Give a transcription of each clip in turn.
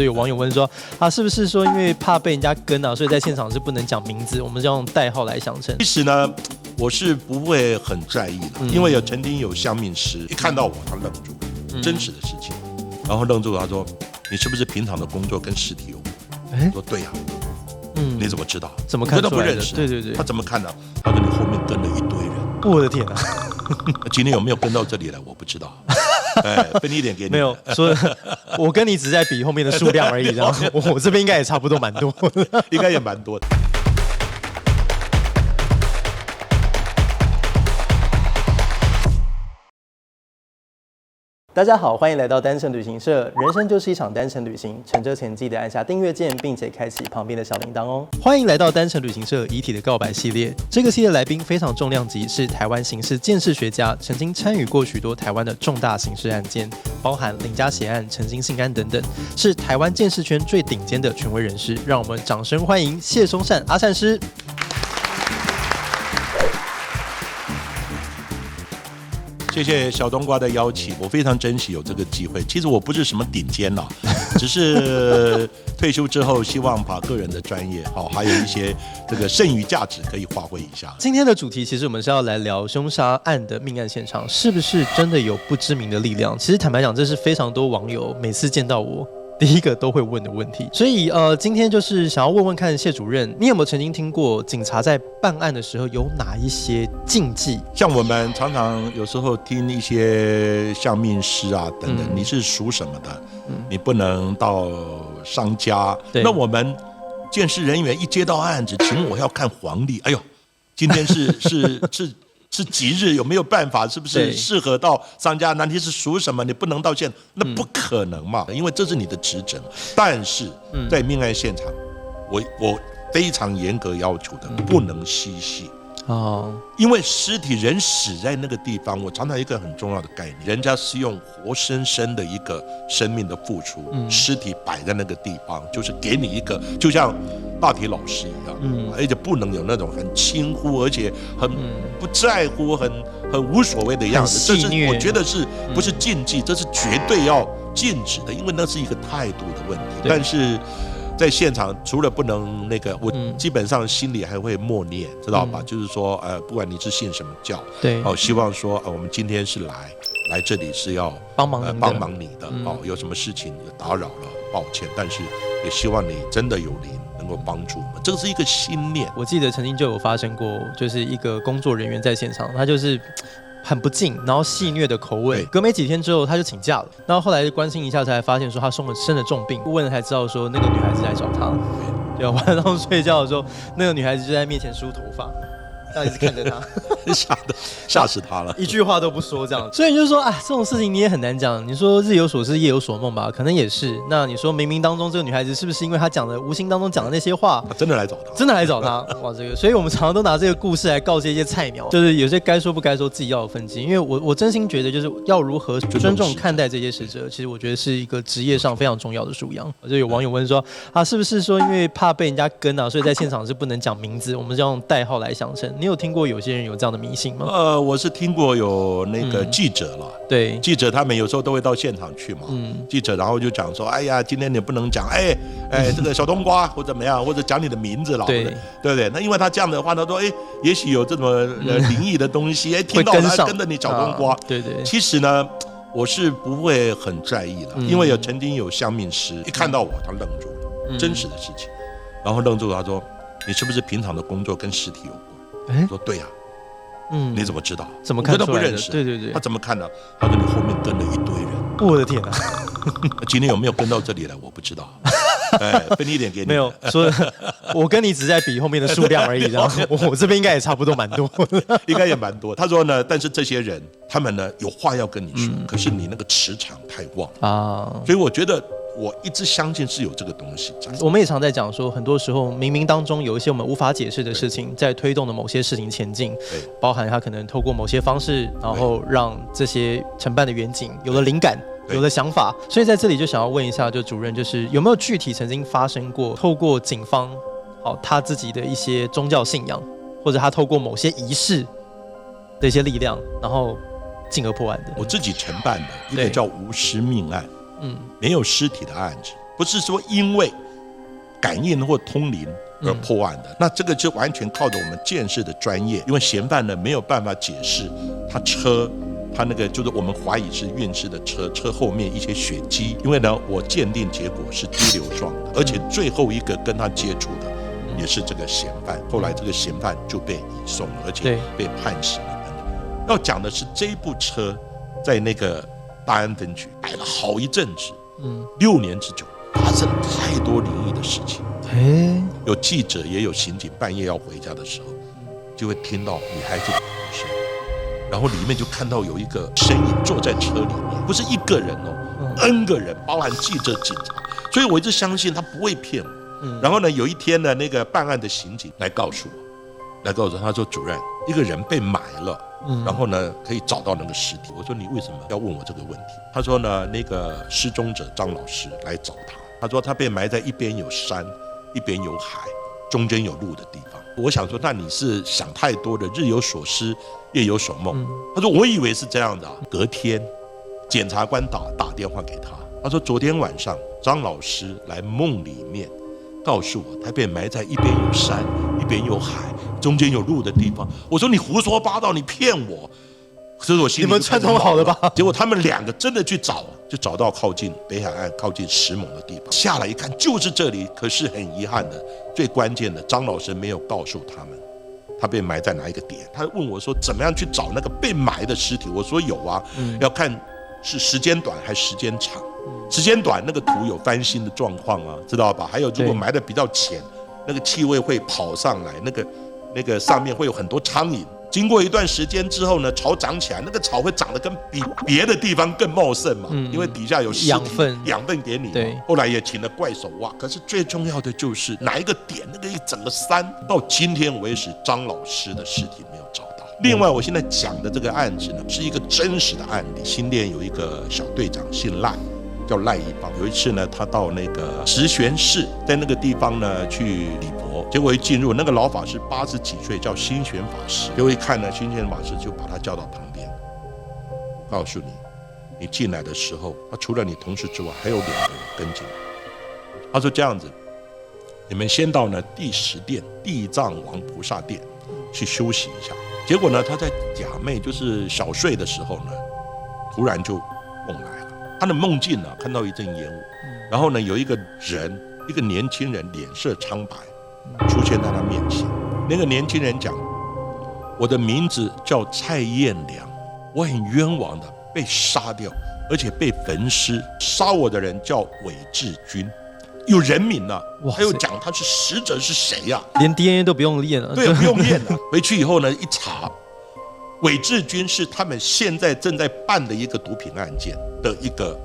有网友问说啊，是不是说因为怕被人家跟啊，所以在现场是不能讲名字，我们是用代号来相称？其实呢，我是不会很在意的，因为曾经有相命师一看到我，他愣住了，真实的事情，然后愣住了，他说：“你是不是平常的工作跟尸体有关？”我说：“对呀。”你怎么知道？怎么看出来的？不认识。对对对。他怎么看的？他说你后面跟了一堆人。我的天啊！今天有没有跟到这里来？我不知道。分一点给你。没有说，我跟你只在比后面的数量而已。然后我这边应该也差不多蛮多，应该也蛮多的。大家好，欢迎来到单程旅行社。人生就是一场单程旅行，乘车前记得按下订阅键，并且开启旁边的小铃铛哦。欢迎来到单程旅行社遗体的告白系列。这个系列来宾非常重量级，是台湾刑事鉴识学家，曾经参与过许多台湾的重大刑事案件，包含林家血案、陈金信案等等，是台湾鉴识圈最顶尖的权威人士。让我们掌声欢迎谢松善阿善师。谢谢小冬瓜的邀请，我非常珍惜有这个机会。其实我不是什么顶尖啦，只是退休之后希望把个人的专业，还有一些这个剩余价值可以发挥一下。今天的主题其实我们是要来聊凶杀案的命案现场，是不是真的有不知名的力量？其实坦白讲，这是非常多网友每次见到我第一个都会问的问题，所以今天就是想要问问看谢主任，你有没有曾经听过警察在办案的时候有哪一些禁忌？像我们常常有时候听一些相命师啊等等，你是属什么的？你不能到商家。那我们鉴识人员一接到案子，请我要看黄历，哎呦，今天是吉日，有没有办法？是不是适合到商家？难题是属什么？你不能到现场，那不可能嘛，因为这是你的职责。但是在命案现场，我非常严格要求的，不能嬉戏。因为尸体人死在那个地方，我常常有一个很重要的概念，人家是用活生生的一个生命的付出，尸体摆在那个地方，就是给你一个，就像大体老师一样，而且不能有那种很轻忽，而且很不在乎，很无所谓的样子。这是我觉得是不是禁忌？这是绝对要禁止的，因为那是一个态度的问题。但是在现场除了不能那个，我基本上心里还会默念，知道吧？就是说，不管你是信什么教，对，希望说，我们今天是来这里是要帮忙你的，有什么事情打扰了，抱歉，但是也希望你真的有灵能够帮助我们，这个是一个心念。我记得曾经就有发生过，就是一个工作人员在现场，他就是很不敬，然后戏谑的口吻。隔没几天之后，他就请假了。然后后来关心一下，才发现说他生了重病。问了才知道说那个女孩子来找他，对，晚上睡觉的时候，那个女孩子就在面前梳头发，他一直看着他，吓死他了，一句话都不说这样。所以就是说，这种事情你也很难讲。你说日有所思，夜有所梦吧，可能也是。那你说冥冥当中这个女孩子是不是因为她讲的无形当中讲的那些话，真的来找他？哇，这个，所以我们常常都拿这个故事来告诫一些菜鸟，就是有些该说不该说，自己要有分际。因为我真心觉得，就是要如何尊重看待这些死者，其实我觉得是一个职业上非常重要的素养。就有网友问说是不是说因为怕被人家跟啊，所以在现场是不能讲名字，我们是用代号来相称？你有听过有些人有这样的迷信吗？我是听过有那个记者了，对，记者他们有时候都会到现场去嘛，记者然后就讲说，哎呀，今天你不能讲，这个小冬瓜或者怎么样，或者讲你的名字了，对不对？那因为他这样的话，他说，也许有这么灵异的东西，听到他跟着你小冬瓜，对。其实呢，我是不会很在意的，因为曾经有相命师一看到我，他愣住了，真实的事情，然后愣住了，他说，你是不是平常的工作跟尸体有关？我说对呀。你怎么知道？怎么看出来的？我都不认识。对。他怎么看的？他说你后面跟了一堆人。我的天啊！今天有没有跟到这里来？我不知道。分一点给你。没有说，我跟你只在比后面的数量而已。然后我这边应该也差不多蛮多。应该也蛮多。他说呢，但是这些人他们呢有话要跟你说，可是你那个磁场太旺啊，所以我觉得。我一直相信是有这个东西在。我们也常在讲说，很多时候冥冥当中有一些我们无法解释的事情，在推动的某些事情前进，包含他可能透过某些方式，然后让这些承办的远景有了灵感，有了想法。所以在这里就想要问一下，就主任，就是有没有具体曾经发生过，透过警方他自己的一些宗教信仰，或者他透过某些仪式的一些力量，然后进而破案的？我自己承办的一个叫无尸命案。没有尸体的案子，不是说因为感应或通灵而破案的。那这个就完全靠着我们鉴识的专业，因为嫌犯呢没有办法解释他那个就是我们怀疑是运尸的车后面一些血迹，因为呢我鉴定结果是滴流状的，而且最后一个跟他接触的也是这个嫌犯，后来这个嫌犯就被移送了，而且被判刑了。要讲的是这部车在那个大安分局摆了好一阵子，6年之久，发生太多灵异的事情。有记者也有刑警半夜要回家的时候，就会听到女孩子的哭声，然后里面就看到有一个身影坐在车里面，不是一个人哦，N 个人，包含记者、警察。所以我一直相信他不会骗我。然后呢，有一天呢，那个办案的刑警来告诉我，他说主任，一个人被埋了，然后呢可以找到那个尸体。我说你为什么要问我这个问题？他说呢，那个失踪者张老师来找他说他被埋在一边有山，一边有海，中间有路的地方。我想说，那你是想太多的，日有所思，夜有所梦。他说我以为是这样的。隔天，检察官打电话给他，他说昨天晚上张老师来梦里面告诉我，他被埋在一边有山，一边有海，中间有路的地方。我说你胡说八道，你骗我。所以我心里你们串通好了吧？结果他们2个真的去找，就找到靠近北海岸、靠近石门的地方。下来一看，就是这里。可是很遗憾的，最关键的，张老师没有告诉他们，他被埋在哪一个点。他问我说，怎么样去找那个被埋的尸体？我说有啊，要看是时间短还是时间长。时间短，那个土有翻新的状况啊，知道吧？还有如果埋的比较浅，那个气味会跑上来，那个上面会有很多苍蝇。经过一段时间之后呢，草长起来，那个草会长得跟比别的地方更茂盛嘛，因为底下有养分给你。对，后来也请了怪手挖，可是最重要的就是哪一个点，那个一整个山，到今天为止，张老师的尸体没有找到。另外，我现在讲的这个案子呢，是一个真实的案例。新店有一个小队长姓赖，叫赖一邦。有一次呢，他到那个石泉寺，在那个地方呢去礼佛，结果一进入，那个老法师80几岁，叫心玄法师。结果一看呢，心玄法师就把他叫到旁边，告诉你，你进来的时候，他除了你同事之外，还有2个人跟进来。他说这样子，你们先到呢第10殿地藏王菩萨殿去休息一下。结果呢，他在假寐就是小睡的时候呢，突然就梦来了。他的梦境呢，看到一阵烟雾，然后呢，有一个人，一个年轻人，脸色苍白，出现在他面前。那个年轻人讲：“我的名字叫蔡彦良，我很冤枉的被杀掉，而且被焚尸。杀我的人叫韦志军，有人名了。他又讲他是死者是谁呀？连 DNA 都不用验了。对，不用验了。回去以后呢，一查。”韦志军是他们现在正在办的一个毒品案件的一个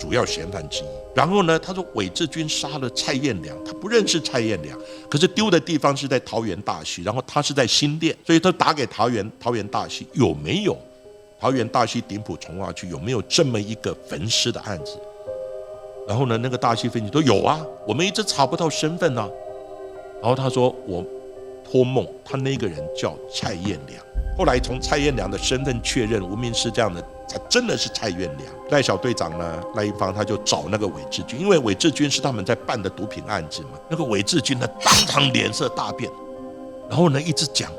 主要嫌犯之一。然后呢，他说韦志军杀了蔡彦良，他不认识蔡彦良，可是丢的地方是在桃园大溪，然后他是在新店，所以他打给桃园大溪，有没有桃园大溪顶埔从化区有没有这么一个焚尸的案子？然后呢，那个大溪分局说有啊，我们一直查不到身份啊。然后他说我托梦，他那个人叫蔡彦良。后来从蔡彦良的身份确认，无名氏这样的才真的是蔡彦良。赖小队长呢，赖一方他就找那个韦志军，因为韦志军是他们在办的毒品案子嘛。那个韦志军呢，当场脸色大变，然后呢一直讲，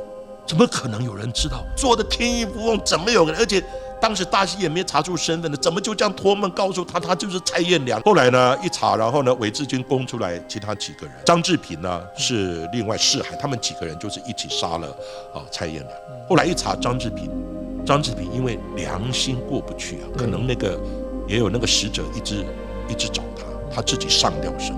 怎么可能有人知道？做的天衣无缝，怎么有人？而且当时大溪也没查出身份的，怎么就这样托梦告诉他，他就是蔡彦良？后来呢一查，然后呢韦志军供出来其他几个人，张志平呢是另外4海，他们几个人就是一起杀了蔡彦良。后来一查张志平因为良心过不去啊，可能那个也有那个死者一直找他自己上吊身。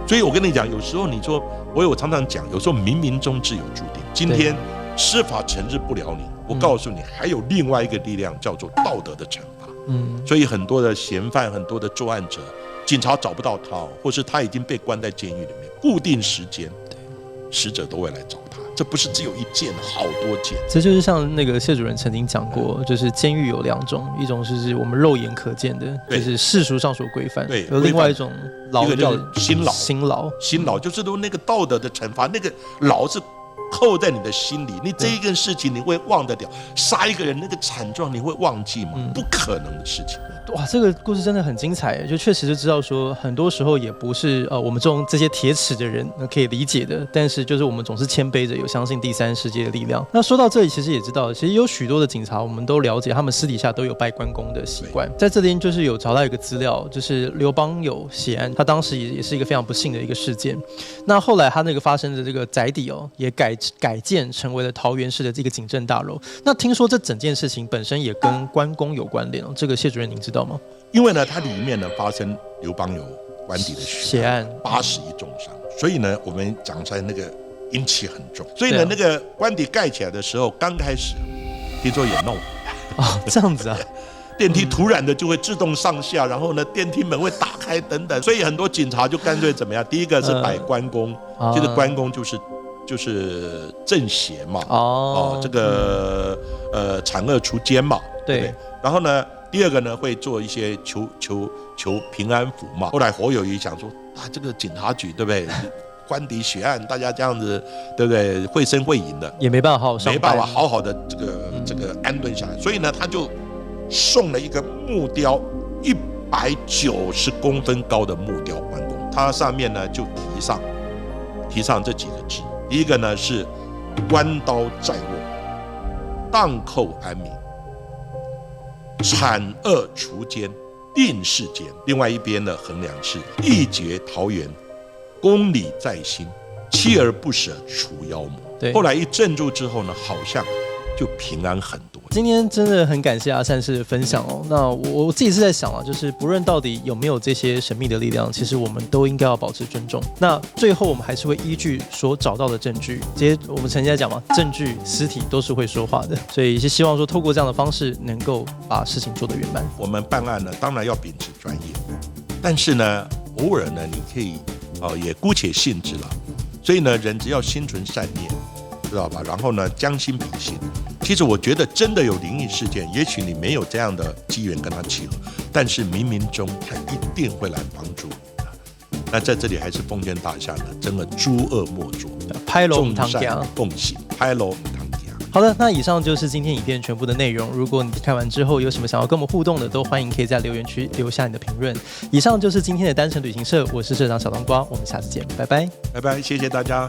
所以我跟你讲，有时候你说我常常讲，有时候冥冥中自有注定。今天司法惩治不了你，我告诉你，还有另外一个力量叫做道德的惩罚。所以很多的嫌犯，很多的作案者，警察找不到他，或是他已经被关在监狱里面，固定时间，死者都会来找他。这不是只有一件，好多件。这就是像那个谢主任曾经讲过，就是监狱有2种，一种是我们肉眼可见的，就是世俗上所规范；对，有另外一种牢，一个叫心牢就是那个道德的惩罚，那个牢是扣在你的心里，你这一件事情你会忘得了？杀一个人那个惨状你会忘记吗？不可能的事情。哇，这个故事真的很精彩，就确实就知道说，很多时候也不是我们这些铁齿的人可以理解的，但是就是我们总是谦卑着，有相信第三世界的力量。那说到这里，其实也知道，其实有许多的警察，我们都了解，他们私底下都有拜关公的习惯。在这边就是有找到一个资料，就是刘邦友血案，他当时也是一个非常不幸的一个事件。那后来他那个发生的这个宅邸也改建成为了桃园市的这个警政大楼。那听说这整件事情本身也跟关公有关联这个谢主任您知道吗？因为呢，它里面呢发生刘邦有官邸的血案，81重伤，所以呢，我们讲出来那个阴气很重，所以呢，那个官邸盖起来的时候，刚开始听说也弄这样子啊。电梯突然的就会自动上下，然后呢，电梯门会打开等等，所以很多警察就干脆怎么样？第一个是摆关公，就是关公就是正邪嘛，这个惩恶除奸嘛，对不对？然后呢，第二个呢会做一些求平安符嘛。后来侯友宜想说这个警察局对不对？官邸血案，大家这样子对不对？会声会影的，也没办法好好的这个安顿下来，所以呢，他就送了一个木雕190公分高的木雕关公，它上面呢就提上这几个字。第一个呢是关刀在握，荡寇安民，惩恶除奸，定世间。另外一边的横梁是义绝桃园，公理在心，锲而不舍除妖魔。后来一镇住之后呢，好像就平安很多。今天真的很感谢阿善师的分享那我自己是在想就是不论到底有没有这些神秘的力量，其实我们都应该要保持尊重。那最后我们还是会依据所找到的证据，这些我们曾经在讲嘛，证据尸体都是会说话的，所以是希望说透过这样的方式能够把事情做得圆满。我们办案呢，当然要秉持专业，但是呢，偶尔呢，你可以也姑且信之了。所以呢，人只要心存善念，知道吧？然后呢，将心比心。其实我觉得真的有灵异事件，也许你没有这样的机缘跟他契合，但是冥冥中他一定会来帮助你。那在这里还是奉劝大家呢，真的诸恶莫作，众善奉行，拍楼堂家。好的，那以上就是今天影片全部的内容。如果你看完之后有什么想要跟我们互动的，都欢迎可以在留言区留下你的评论。以上就是今天的单程旅行社，我是社长小冬瓜，我们下次见，拜拜，拜拜，谢谢大家。